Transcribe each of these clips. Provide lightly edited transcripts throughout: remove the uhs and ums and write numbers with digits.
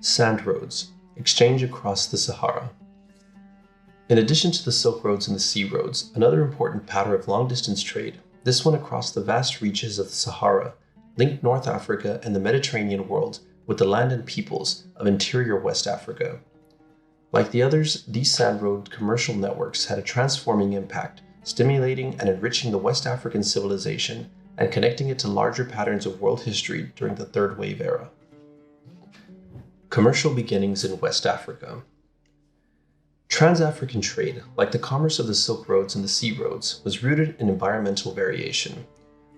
Sand roads, exchange across the Sahara. In addition to the Silk Roads and the Sea Roads, another important pattern of long-distance trade, this one across the vast reaches of the Sahara, linked North Africa and the Mediterranean world with the land and peoples of interior West Africa. Like the others, these sand road commercial networks had a transforming impact, stimulating and enriching the West African civilization and connecting it to larger patterns of world history during the Third Wave era. Commercial beginnings in West Africa. Trans-African trade, like the commerce of the Silk Roads and the Sea Roads, was rooted in environmental variation.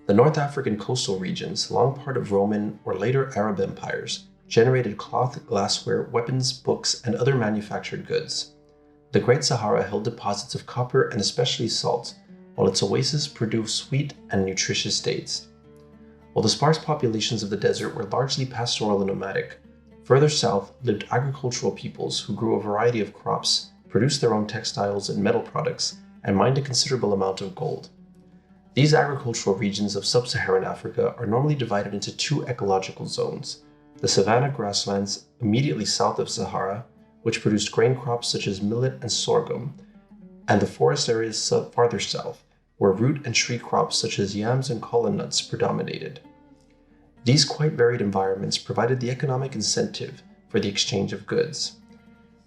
The North African coastal regions, long part of Roman or later Arab empires, generated cloth, glassware, weapons, books, and other manufactured goods. The Great Sahara held deposits of copper and especially salt, while its oases produced sweet and nutritious dates. While the sparse populations of the desert were largely pastoral and nomadic, further south lived agricultural peoples who grew a variety of crops, produced their own textiles and metal products, and mined a considerable amount of gold. These agricultural regions of sub-Saharan Africa are normally divided into two ecological zones: the savanna grasslands immediately south of Sahara, which produced grain crops such as millet and sorghum, and the forest areas farther south, where root and tree crops such as yams and kola nuts predominated. These quite varied environments provided the economic incentive for the exchange of goods.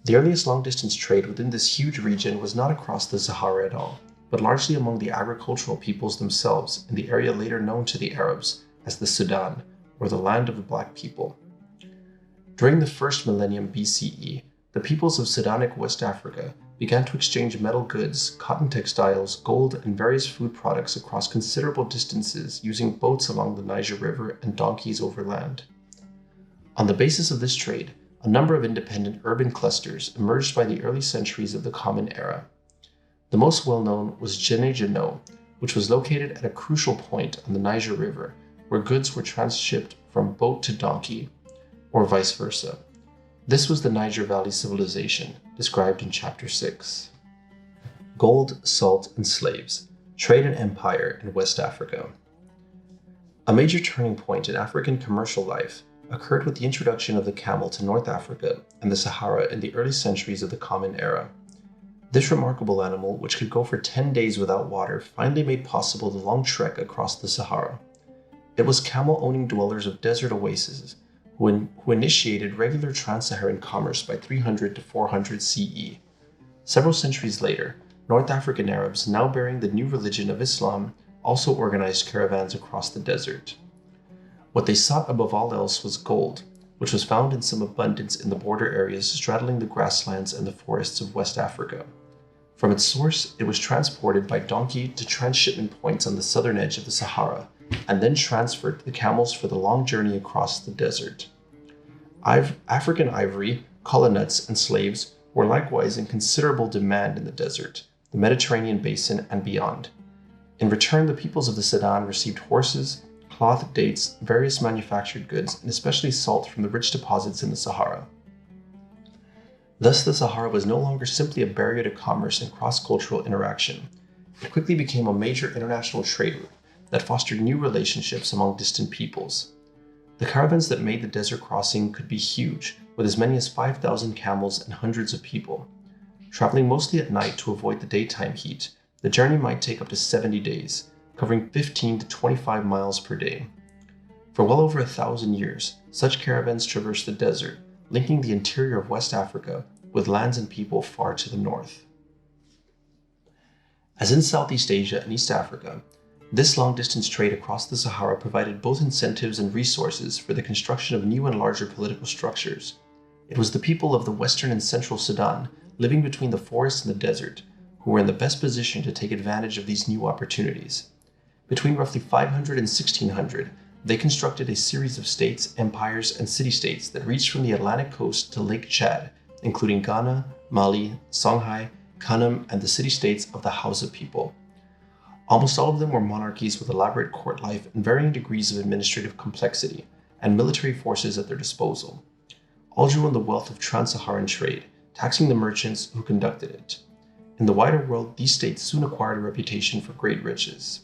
The earliest long-distance trade within this huge region was not across the Sahara at all, but largely among the agricultural peoples themselves in the area later known to the Arabs as the Sudan, or the land of the black people. During the first millennium BCE, the peoples of Sudanic West Africa began to exchange metal goods, cotton textiles, gold, and various food products across considerable distances using boats along the Niger River and donkeys overland. On the basis of this trade, a number of independent urban clusters emerged by the early centuries of the Common Era. The most well-known was Djenné, which was located at a crucial point on the Niger River, where goods were transshipped from boat to donkey, or vice versa. This was the Niger Valley civilization, described in Chapter 6. Gold, salt, and slaves, trade and empire in West Africa. A major turning point in African commercial life occurred with the introduction of the camel to North Africa and the Sahara in the early centuries of the Common Era. This remarkable animal, which could go for 10 days without water, finally made possible the long trek across the Sahara. It was camel-owning dwellers of desert oases who initiated regular trans-Saharan commerce by 300 to 400 CE. Several centuries later, North African Arabs, now bearing the new religion of Islam, also organized caravans across the desert. What they sought above all else was gold, which was found in some abundance in the border areas straddling the grasslands and the forests of West Africa. From its source, it was transported by donkey to transshipment points on the southern edge of the Sahara, and then transferred to the camels for the long journey across the desert. African ivory, kola nuts, and slaves were likewise in considerable demand in the desert, the Mediterranean basin, and beyond. In return, the peoples of the Sudan received horses, cloth, dates, various manufactured goods, and especially salt from the rich deposits in the Sahara. Thus, the Sahara was no longer simply a barrier to commerce and cross-cultural interaction. It quickly became a major international trade route that fostered new relationships among distant peoples. The caravans that made the desert crossing could be huge, with as many as 5,000 camels and hundreds of people. Traveling mostly at night to avoid the daytime heat, the journey might take up to 70 days, covering 15 to 25 miles per day. For well over 1,000 years, such caravans traversed the desert, linking the interior of West Africa with lands and people far to the north. As in Southeast Asia and East Africa, this long-distance trade across the Sahara provided both incentives and resources for the construction of new and larger political structures. It was the people of the western and central Sudan, living between the forest and the desert, who were in the best position to take advantage of these new opportunities. Between roughly 500 and 1600, they constructed a series of states, empires, and city-states that reached from the Atlantic coast to Lake Chad, including Ghana, Mali, Songhai, Kanem, and the city-states of the Hausa people. Almost all of them were monarchies with elaborate court life and varying degrees of administrative complexity, and military forces at their disposal. All drew on the wealth of trans-Saharan trade, taxing the merchants who conducted it. In the wider world, these states soon acquired a reputation for great riches.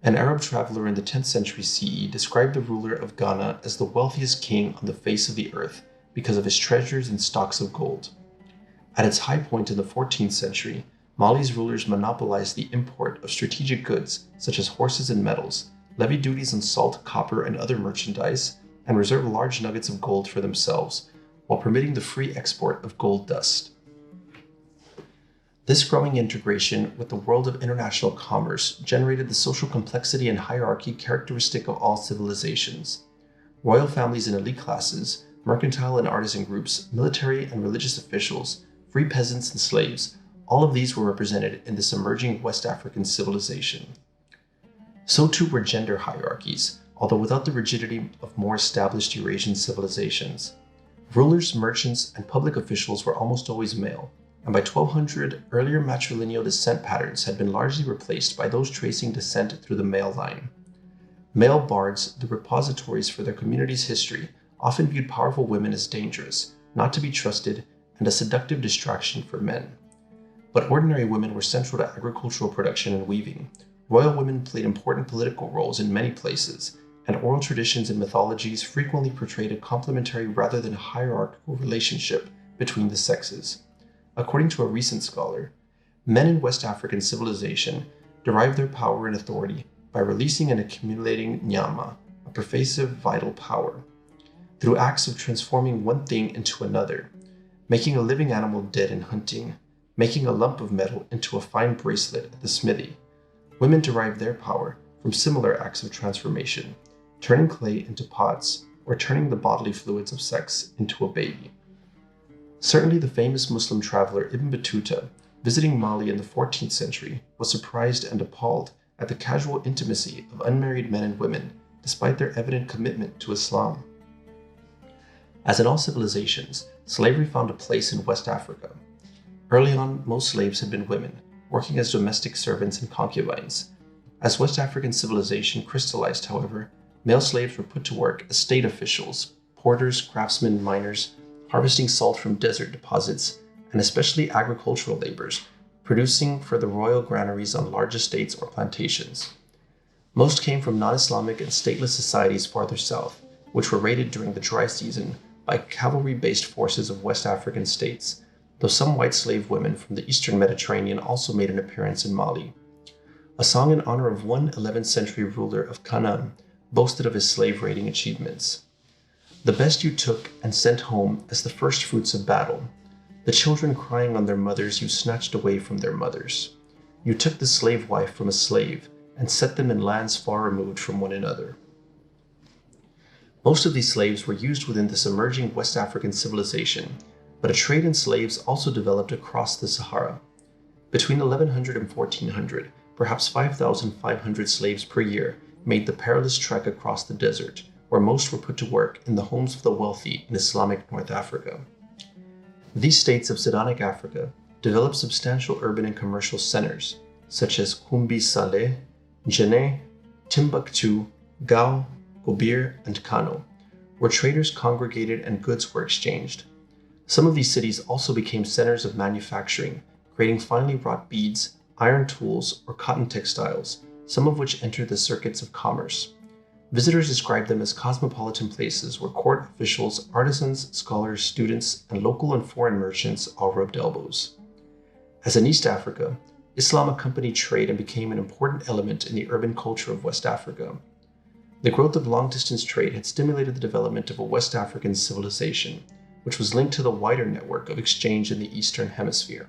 An Arab traveler in the 10th century CE described the ruler of Ghana as the wealthiest king on the face of the earth because of its treasures and stocks of gold. At its high point in the 14th century, Mali's rulers monopolized the import of strategic goods such as horses and metals, levied duties on salt, copper, and other merchandise, and reserved large nuggets of gold for themselves, while permitting the free export of gold dust. This growing integration with the world of international commerce generated the social complexity and hierarchy characteristic of all civilizations. Royal families and elite classes, mercantile and artisan groups, military and religious officials, free peasants and slaves, all of these were represented in this emerging West African civilization. So too were gender hierarchies, although without the rigidity of more established Eurasian civilizations. Rulers, merchants, and public officials were almost always male, and by 1200, earlier matrilineal descent patterns had been largely replaced by those tracing descent through the male line. Male bards, the repositories for their community's history, often viewed powerful women as dangerous, not to be trusted, and a seductive distraction for men. But ordinary women were central to agricultural production and weaving. Royal women played important political roles in many places, and oral traditions and mythologies frequently portrayed a complementary rather than hierarchical relationship between the sexes. According to a recent scholar, men in West African civilization derived their power and authority by releasing and accumulating nyama, a pervasive vital power, through acts of transforming one thing into another, making a living animal dead in hunting, making a lump of metal into a fine bracelet at the smithy. Women derived their power from similar acts of transformation, turning clay into pots or turning the bodily fluids of sex into a baby. Certainly the famous Muslim traveler Ibn Battuta, visiting Mali in the 14th century, was surprised and appalled at the casual intimacy of unmarried men and women, despite their evident commitment to Islam. As in all civilizations, slavery found a place in West Africa. Early on, most slaves had been women, working as domestic servants and concubines. As West African civilization crystallized, however, male slaves were put to work as state officials, porters, craftsmen, miners, harvesting salt from desert deposits, and especially agricultural laborers, producing for the royal granaries on large estates or plantations. Most came from non-Islamic and stateless societies farther south, which were raided during the dry season by cavalry-based forces of West African states, though some white slave women from the eastern Mediterranean also made an appearance in Mali. A song in honor of one 11th century ruler of Canaan boasted of his slave raiding achievements. The best you took and sent home as the first fruits of battle. The children crying on their mothers you snatched away from their mothers. You took the slave wife from a slave and set them in lands far removed from one another. Most of these slaves were used within this emerging West African civilization, but a trade in slaves also developed across the Sahara. Between 1100 and 1400, perhaps 5,500 slaves per year made the perilous trek across the desert, where most were put to work in the homes of the wealthy in Islamic North Africa. These states of Sidonic Africa developed substantial urban and commercial centers, such as Kumbi Saleh, Djenné, Timbuktu, Gao, Gobir, and Kano, where traders congregated and goods were exchanged. Some of these cities also became centers of manufacturing, creating finely wrought beads, iron tools, or cotton textiles, some of which entered the circuits of commerce. Visitors describe them as cosmopolitan places where court officials, artisans, scholars, students, and local and foreign merchants all rubbed elbows. As in East Africa, Islam accompanied trade and became an important element in the urban culture of West Africa. The growth of long-distance trade had stimulated the development of a West African civilization, which was linked to the wider network of exchange in the Eastern Hemisphere.